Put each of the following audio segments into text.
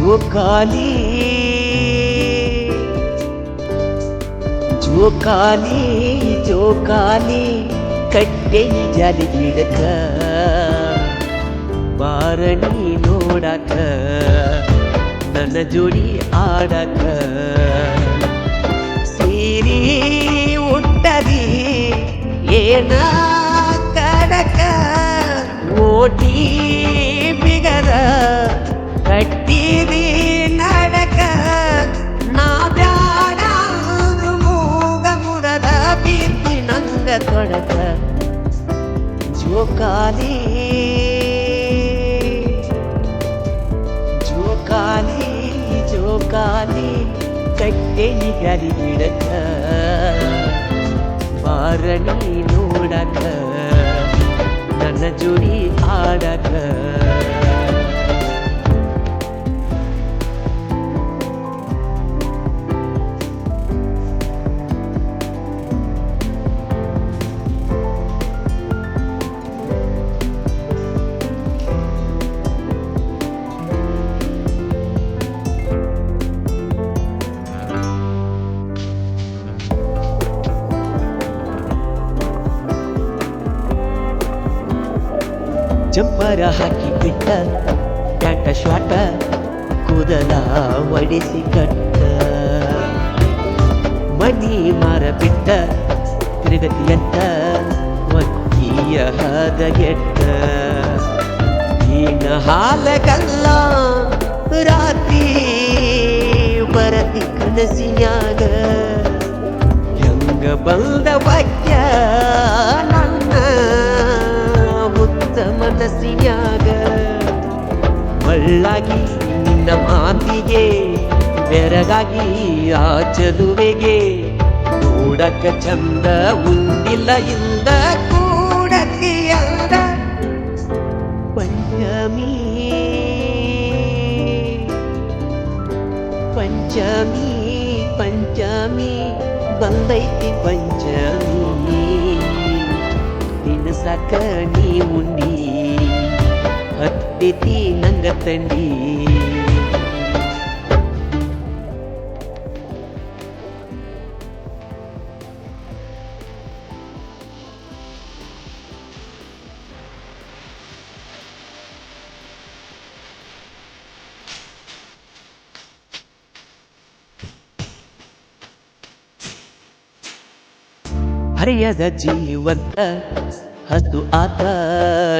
ಜೋಕಾಲಿ ಜೋಕಾಲಿ ಜೋಕಾಲಿ ಕಟ್ಟೆ ಜಾಲಿ ಗಿಡಕ ಬಾರಣಿ ನೋಡಕ ನನ್ನ ಜೋಡಿ ಆಡಕ ಸೀರಿ ಉಟ್ಟದಿ ಏನ ಕಡಕ ಓಟಿ ಬಿಗದ ಕಟ್ಟಿದಿ ನಡಕ ನಾ ಬ್ಯಾಡ ಮೂಗ ಮುರದ ಬೀರ್ತಿ ನಂಗ ತೊಡಕ ಜೋಕಾಲಿ ಜೋಕಾಲಿ ಜೋಕಾಲಿ ಕಟ್ಟೆ ಗಾಲಿ ಬಿಡಕ ಬಾರಣಿ ನೋಡಕ ನನ್ನ ಜೋಡಿ ಆಡಕ ಜಂಪರ ಹಾಕಿ ಬಿಟ್ಟ ಟ್ಯಾಟ ಶಾಟ ಕೂದಲ ಒಡಿಸಿ ಕಟ್ಟ ಮನಿ ಮಾರ ಬಿಟ್ಟ ತಿರುಗತಿಯಂತ ಒಕ್ಕಿಯ ಹದಗೆಟ್ಟ ಈನ ಹಾಲಗಲ್ಲ ರಾತ್ರಿ ಬರತಿ ಕನಸಿನ್ಯಾಗ ಹೆಂಗ ಬಂದ ವಾಕ್ಯ ನನ್ನ ಮನಸ್ಸಿನ್ಯಾಗ ಮಳ್ಳಾಗಿ ನಿನ್ನ ಮಾತಿಗೆ ಬೆರಗಾಗಿ ಆ ಚದುವೆಗೆ ನೋಡಕ ಚಂದ ಉಂಡಿಲ್ಲ ಇಂದ ಕೂಡಕ್ಕೆ ಅಂದ ಪಂಚಮಿ ಪಂಚಮಿ ಪಂಚಮಿ ಬಂದೈತಿ ಪಂಚಮಿ ತಿನ್ನಸಕ ನೀ ಉಂಡಿ ಹತ್ತಿತಿ ನಂಗ ತಂಡಿ ಹರಿಯದ ಜೀವಂತ ಹಸು ಆತ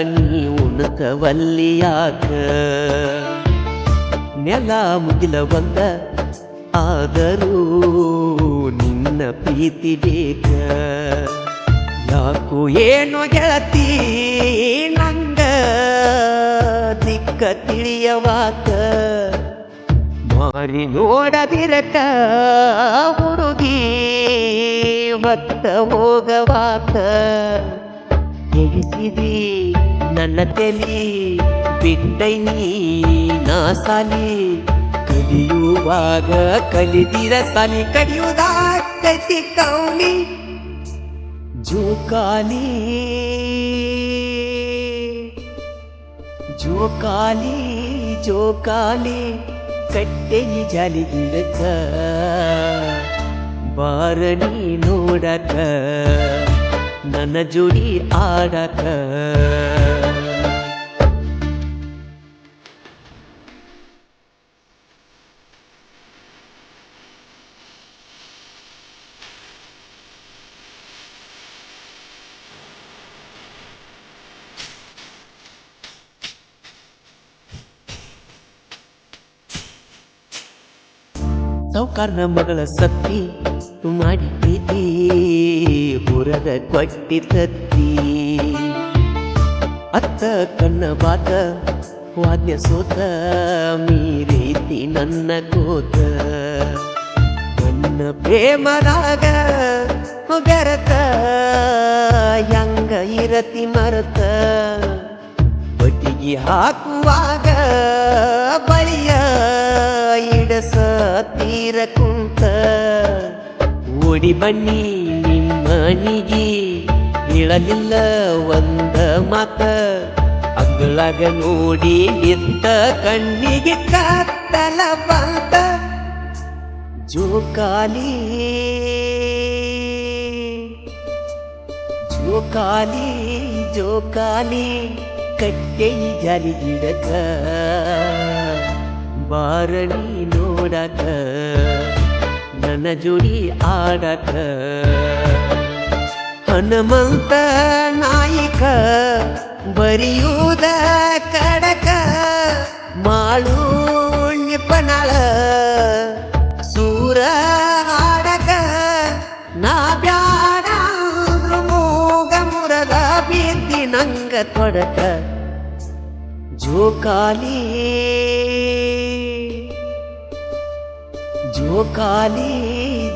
ನೀ ಉಣಕವಲ್ಲಿಯಾಕ ನೆಲ ಮುಗಿಲ ಬಂದ ಆದರೂ ನಿನ್ನ ಪ್ರೀತಿ ಬೇಕ ಯಾಕೋ ಏನೋ ಗೆಳತಿ ನಂಗ ದಿಕ್ಕ ತಿಳಿಯವಾಕ ಮಾರಿ ನೋಡದಿರಕ ಹುಡುಗಿ ಮತ್ತ ಹೋಗವಾಕ ಎಳಿಸಿದಿ ನನ್ನ ತೆಲಿ ಬಿಟ್ಟೈನಿ ನಾ ಸಾಲಿ ಕಲಿಯುವಾಗ ಕಲಿದಿರ ಸಾಲಿ ಕಲಿಯುವುದಾಕೈತಿ ಕೌಲಿ ಜೋಕಾಲಿ ಜೋಕಾಲಿ ಜೋಕಾಲಿ ಕಟ್ಟೆ ಜಾಲಿ ಗಿಡಕ ಬಾರಣಿ ನೋಡಕ ನನ್ನ ಜೋಡಿ ಆಡಕ ಸೌಕಾರ್ನ ಮಗಳ ಸತ್ತಿ ಮಾಡಿ ಪ್ರೀತಿ ಹುರದ ಕೊಟ್ಟಿ ತತ್ತಿ ಅತ್ತ ಕಣ್ಣ ಬಾತ ವಾದ್ಯ ಸೋತ ಮೀರೀತಿ ನನ್ನ ಕೋತ ನನ್ನ ಪ್ರೇಮದಾಗ ಬೆರತ ಹೆಂಗ ಇರತಿ ಮರತ ಬಟ್ಟಿಗೆ ಹಾಕುವಾಗ ಬಳಿಯ ಇಡಸ ತೀರ ಕುಂತ ಓಡಿ ಬನ್ನಿ ನಿಮ್ಮನಿಗೆ ಹೇಳಲಿಲ್ಲ ಒಂದ ಮಾತ ಅಂಗಳಾಗ ನೋಡಿ ನಿಂತ ಕಣ್ಣಿಗೆ ಕಾತ್ತ ಕತ್ತಲ ಬಂತ ಜೋಕಾಲಿ ಜೋಕಾಲಿ ಜೋಕಾಲಿ ಕಟ್ಟೆ ಜಾಲಿ ಗಿಡಕ ಬಾರಣಿ ನೋಡಕ ನನ್ನ ಜೋಡಿ ಆಡಕ ಹನುಮಂತ ನಾಯಕ ಬರಿಯುವುದ ಕಡಕ ಮಾಳು ನಿಪನಳ ಸೂರ ಹಾಡಕ ನಾ ಬ್ಯಾಡ ಮೂಗ ಮುರದ ಬಿದ್ದಿ ನಂಗ ತೊಡಕ ಜೋಕಾಲಿ ಜೋಕಾಲಿ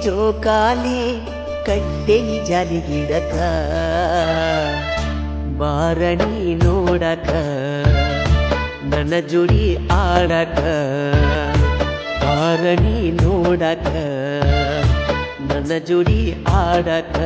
ಜೋಕಾಲಿ ಕಟ್ಟೆ ಜಾಲಿ ಗಿಡಕ ಬಾರಣಿ ನೋಡಕ ನನ್ನ ಜೋಡಿ ಆಡಕ ಬಾರಣಿ ನೋಡಕ ನನ್ನ ಜೋಡಿ ಆಡಕ